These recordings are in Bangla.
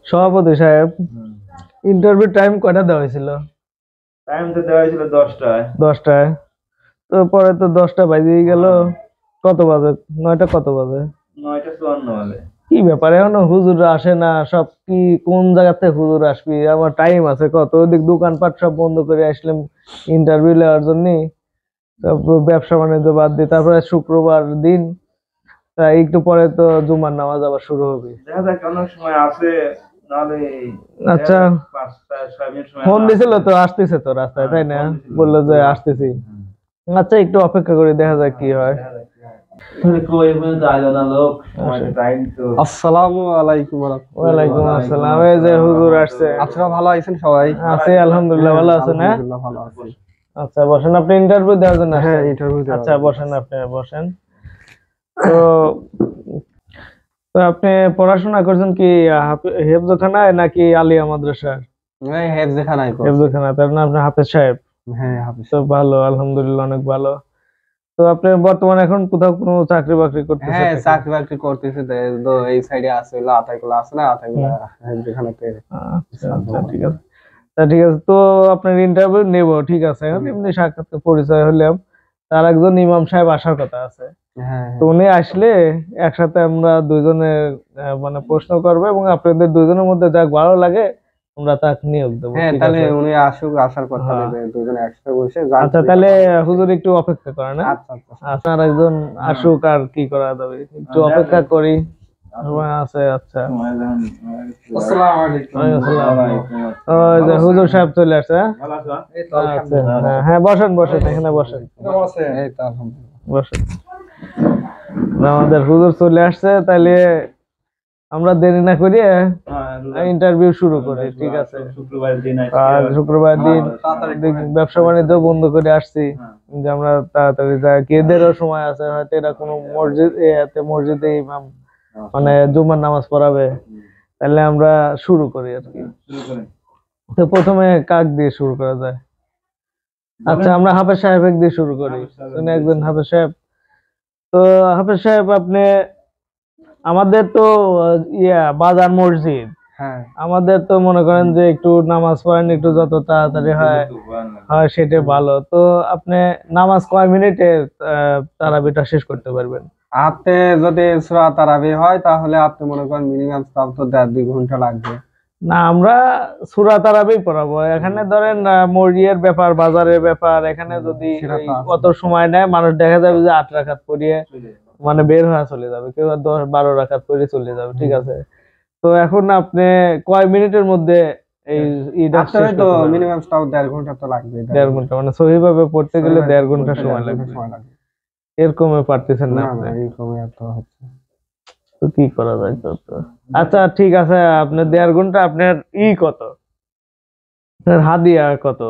সভাপতি সাহেব, ইন্টারভিউ টাইম কয়টা দেওয়া হয়েছিল? টাইম তো দেওয়া হয়েছিল 10টায়। 10টায়? তো পরে তো 10টা বাজেই গেল। কত বাজে? 9টা কত বাজে? 9টা 54 বাজে। কি ব্যাপার, এখনো হুজুর আসে না? সব কি কোন জায়গা থেকে হুজুর আসবি? আমার টাইম আছে কত, ওদিক দোকানপাট সব বন্ধ করে আসলাম ইন্টারভিউ নেওয়ার জন্য। তারপর ব্যবসা বাণিজ্য বাদ দিয়ে তারপরে শুক্রবার দিন, তা একটু পরে তো জুমার নামাজ আবার শুরু হবে। দেখা যাক অনেক সময় আসে, নাহলে আচ্ছা, 5-6 মিনিট সময় ফোন দিছিল তো, আসতেছে তো রাস্তায়, তাই না? বললো যে আসতেছি। আচ্ছা, একটু অপেক্ষা করে দেখা যাক কি হয়। আসসালামু আলাইকুম। ওয়ালাইকুম আসসালাম। এই যে হুজুর আসছে। আপনারা ভালো আছেন সবাই? আছি আলহামদুলিল্লাহ, ভালো আছেন? হ্যাঁ, আলহামদুলিল্লাহ ভালো আছি। আচ্ছা বসেন, আপনি ইন্টারভিউ দেওয়ার জন্য হ্যাঁ, আসছেন? ইন্টারভিউ দেওয়ার আচ্ছা জন্য। বসেন, আপনি বসেন। তো তো আপনি পড়াশোনা করছেন কি হেফজখানায় নাকি আলিয়া মাদ্রাসায়? এই হেফজখানায় করছি। হেফজখানায়, তার নাম আপনি হাফেজ সাহেব? হ্যাঁ, হাফেজ। তো ভালো, আলহামদুলিল্লাহ, অনেক ভালো। তো আপনি বর্তমানে এখন কোথাও কোনো চাকরি বাকরি করতেছেন? হ্যাঁ, চাকরি বাকরি করতেছি। তো এই সাইডে আছে হলো আতাইকুলা, আছে না আতাইকুলা হেফজখানাতে। আচ্ছা আচ্ছা, ঠিক আছে। তা ঠিক আছে, তো আপনার ইন্টারভিউ নেব, ঠিক আছে। এখন এমনি সাক্ষাৎ পরিচয় হলাম। তার একজন ইমাম সাহেব আসার কথা আছে। হ্যাঁ, তো উনি আসলে একসাথে আমরা দুইজনে মানে প্রশ্ন করবো, এবং আপনাদের দুইজনের মধ্যে যাক ভালো লাগে আমরা তাকে নিয়োগ দেবো। হ্যাঁ, ঠিক তাহলে আছে? উনি আসুক, আসার কথা হ্যাঁ। নেবে দুজনে একসাথে বসে। আচ্ছা, তাহলে হুজুর একটু অপেক্ষা করেন। হ্যাঁ? আচ্ছা আচ্ছা। আপনার একজন আসুক, আর কি করা যাবে, একটু অপেক্ষা করি। সময় আছে। আচ্ছা, আসসালামু আলাইকুম। ওই যে হুজুর সাহেব চলে আসছে। হ্যাঁ? ভালো আছো? আচ্ছা, হ্যাঁ হ্যাঁ, বসেন বসেন, এখানে বসেন, কেমন আছেন? এই তো আলহামদুলিল্লাহ। বসেন। আমাদের হুজুর চলে আসছে, তাহলে আমরা দেরি না করিয়ে ইন্টারভিউ শুরু করি, ঠিক আছে? শুক্রবার দিন আর শুক্রবার দিন ব্যবসা বাণিজ্য বন্ধ করে আসছি, যে আমরা তাড়াতাড়ি যাই। এদেরও সময় আছে, হয়তো এরা কোনো মসজিদে ইমাম মানে জুমার নামাজ পড়াবে, তাহলে আমরা শুরু করি আর কি। তো প্রথমে কাক দিয়ে শুরু করা যায়? আচ্ছা, আমরা হাফেজ সাহেব দিয়ে শুরু করি। উনি একজন হাফেজ সাহেব। তো হাফেজ সাহেব, আপনি আমাদের তো বাজার মসজিদ, হ্যাঁ, আমাদের তো মনে করেন যে একটু নামাজ পড়েন, একটু যত তাড়াতাড়ি হয় হয় সেটা ভালো। তো আপনি নামাজ কয় মিনিটে তারাবিটা শেষ করতে পারবেন? আপনি যদি সূরা তারাবি হয় তাহলে আপনি মনে করেন মিনিমাম তাও তো 1.5-2 ঘন্টা লাগবে। না, আমরা সূরা তারাবি পড়াবো। এখানে ধরেন মসজিদের ব্যাপার, বাজারের ব্যাপার, এখানে যদি সেটা তো আছে। অত সময় নেয়, মানুষ দেখা যাবে যে 8 রাকাত পড়িয়ে মানে বের হয়ে চলে যাবে, কেউ 10-12 রাকাত পড়ে চলে যাবে, ঠিক আছে? তো এখন আপনি কয় মিনিটের মধ্যে এই ঈদটা শেষ আপনার করতে তো পারবেন? মিনিমাম তাও 1.5 ঘন্টা তো লাগবে। 1.5 ঘন্টা, মানে সহিভাবে পড়তে গেলে 1.5 ঘন্টা সময় লাগবে। এরকমে পারতেছেন না না আপনি? না, এরকম এত হচ্ছে। তো কি করা যায় তো? আচ্ছা ঠিক আছে, আপনার 1.5 ঘন্টা, আপনার কত, আপনার হাদিয়া কত?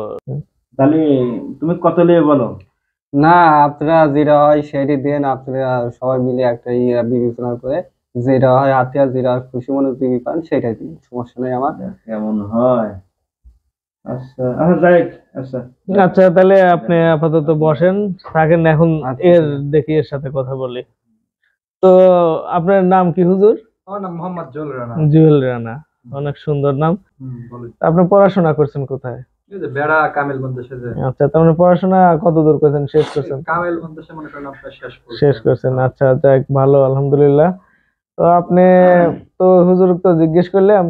তাহলে তুমি কত নিয়ে বলো? না, আপনারা যেটা হয় সেটি দেন। আপনারা সবাই মিলে একটা বিবেচনা করে যেটা হয় হাতিয়া, যেটা খুশি মনে দিবি পান সেটাই দিন, সমস্যা নেই আমার। কেমন হয়? আচ্ছা আচ্ছা, যাই হোক, আচ্ছা আচ্ছা, তাহলে আপনি আপাতত বসেন, থাকেন এখন। আচ্ছা, এর দেখি এর সাথে কথা বলি। তো আপনার নাম কি হুজুর? আমার নাম মোহাম্মদ জুয়েল রানা। জুয়েল রানা, অনেক সুন্দর নাম। বলি আপনি পড়াশোনা করছেন কোথায়? এই যে বেড়া কামেল মাদ্রাসা, যে আচ্ছা, তার মানে পড়াশোনা কত দূর করেছেন, শেষ করছেন? কামেল মাদ্রাসা মনে করেন আপনার শেষ করছেন, আচ্ছা, যাক ভালো, আলহামদুলিল্লাহ। তো আপনি তো হুজুর তো জিজ্ঞেস করলাম,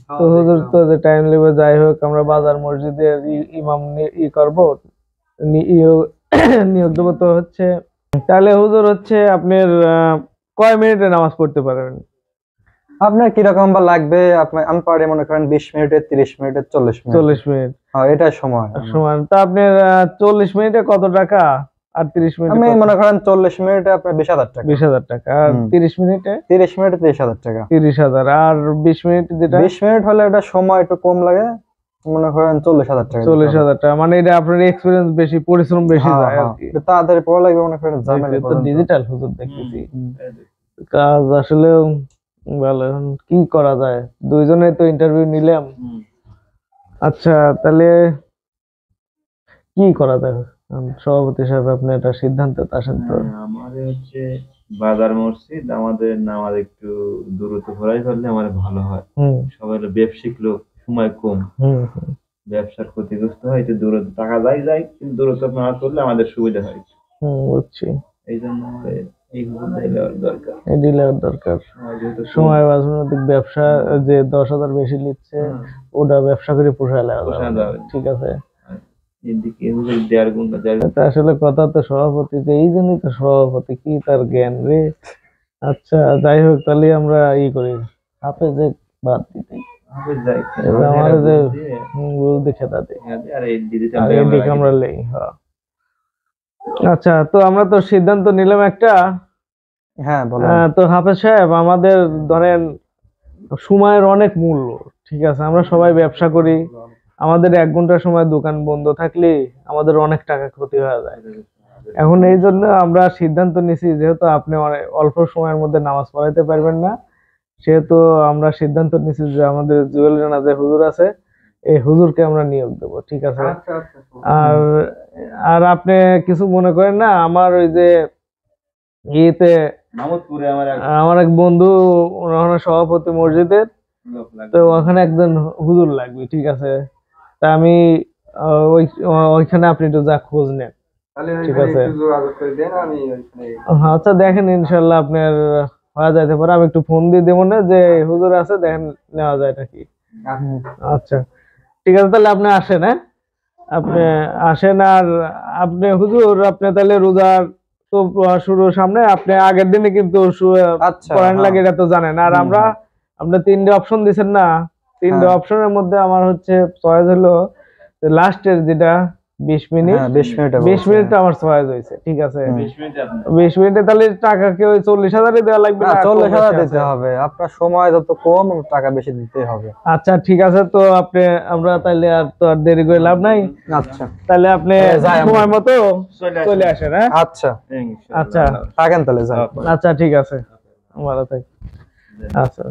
তো হুজুর তো যে টাইম নেবে, যাই হোক, আমরা বাজার মসজিদের ইমাম করবো, নিয়োগ দেবো তো হচ্ছে। তাহলে হুজুর হচ্ছে আপনার কয় মিনিটে নামাজ পড়তে পারবেন? আপনার কিরকম বা লাগবে? আমি পারি মনে করেন 20 মিনিটে, 30 মিনিটে, 40 মিনিট। 40 মিনিট হ্যাঁ, এটাই সময় সমান। তা আপনার 40 মিনিটে কত টাকা, আর 30 মিনিটে আমি মনে করেন 40 মিনিটে আপনার 20,000 টাকা। 20,000 টাকা, আর 30 মিনিটে 30 মিনিটে 30,000 টাকা। 30,000, আর 20 মিনিট যেটা? 20 মিনিট হলে এটা সময় একটু কম লাগে, মনে করেন 40,000 টাকা। 40,000 টাকা, মানে এটা আপনার এক্সপেরিয়েন্স বেশি, পরিশ্রম বেশি যায় আর কি। তাড়াতাড়ি পড়া লাগবে, মনে করেন ঝামেলা তো ডিজিটাল হুজুর দেখতেছি, কাজ আসলে ভালো। এখন কি করা যায়, দুইজনে তো ইন্টারভিউ নিলাম। আচ্ছা, তাহলে কি করা যায়? সভাপতি সাহেব, আপনি একটা সিদ্ধান্ত আসেন তো। আমার হচ্ছে বাজার মসজিদ, আমাদের নামাজ একটু দূরত্ব ঘোরাই ফেললে আমার ভালো হয়। সবাই ব্যবসায়িক লোক, সময় কম, ব্যবসার ক্ষতিগ্রস্ত হয়, একটু দূরত্ব টাকা যায় কিন্তু দূরত্ব না করলে আমাদের সুবিধা হয়। বুঝছি। এই জন্য এই হুজুর দরকার, এই ডিলার দরকার। সময় রাজনৈতিক ব্যবসা যে 10,000 বেশি নিচ্ছে ওটা ব্যবসা করে পোষায় যাবে। ঠিক আছে, আসলে কথা তো সভাপতি, এই জন্যই তো সভাপতি, কি তার জ্ঞান রে। আচ্ছা যাই হোক, তাহলে আমরা করি হাফেজে বাদ দিতে, আমার যে বুঝতে খেতা দিই আমরা লেই। আচ্ছা, তো আমরা তো সিদ্ধান্ত নিলাম একটা। হ্যাঁ তো হাফেজ সাহেব, আমাদের ধরেন সময়ের অনেক মূল্য, ঠিক আছে, আমরা সবাই ব্যবসা করি, আমাদের 1 ঘন্টা সময় দোকান বন্ধ থাকলে আমাদের অনেক টাকা ক্ষতি হয়ে যায়। এখন এই জন্য আমরা সিদ্ধান্ত নিছি, যেহেতু আপনি অল্প সময়ের মধ্যে নামাজ পড়াইতে পারবেন না, সেহেতু আমরা সিদ্ধান্ত নিছি যে আমাদের জুয়েল রানা যে হুজুর আছে, এই হুজুরকে আমরা নিয়োগ দেব। ঠিক আছে? আর আর আপনি কিছু মনে করেন না, আমার ওই যে ইয়েতে আমার এক বন্ধু ওনার সভাপতি মসজিদের, তো ওখানে একজন হুজুর লাগবে। ঠিক আছে, তা আমি ওইখানে আপনি একটু যা খোঁজ নেন। ঠিক আছে, আচ্ছা দেখেন, ইনশাল্লাহ আপনার হওয়া যাইতে পারে। আমি একটু ফোন দিয়ে দেবো না যে হুজুর আছে, দেখেন নেওয়া যায় নাকি। আচ্ছা ঠিক আছে, তাহলে আপনি আসেন। হ্যাঁ, আপনি আসেন। আর আপনি হুজুর, আপনি তাহলে রোজার তো শুরু সামনে, আপনি আগের দিনে কিন্তু পড়ান লাগে, এটা তো জানেন। আর আমরা আপনি 3টে অপশন দিচ্ছেন না, 3টে অপশনের মধ্যে আমার হচ্ছে চয়েস হলো লাস্টের যেটা 20 মিনিট, 20 মিনিট আমার চয়েস হয়েছে। ঠিক আছে, 20 মিনিটে তাহলে টাকা কি ওই 40,000 দেওয়া লাগবে না? 40,000 দিতে হবে, আপনার সময় যত কম টাকা বেশি দিতে হবে। আচ্ছা ঠিক আছে, তো আপনি আমরা তাহলে আর তো আর দেরি করে লাভ নাই। আচ্ছা তাহলে আপনি সময় মতো চলে আসেন। হ্যাঁ, আচ্ছা আচ্ছা থাকেন তাহলে, যাই। আচ্ছা ঠিক আছে, ভালো থাকেন। আচ্ছা।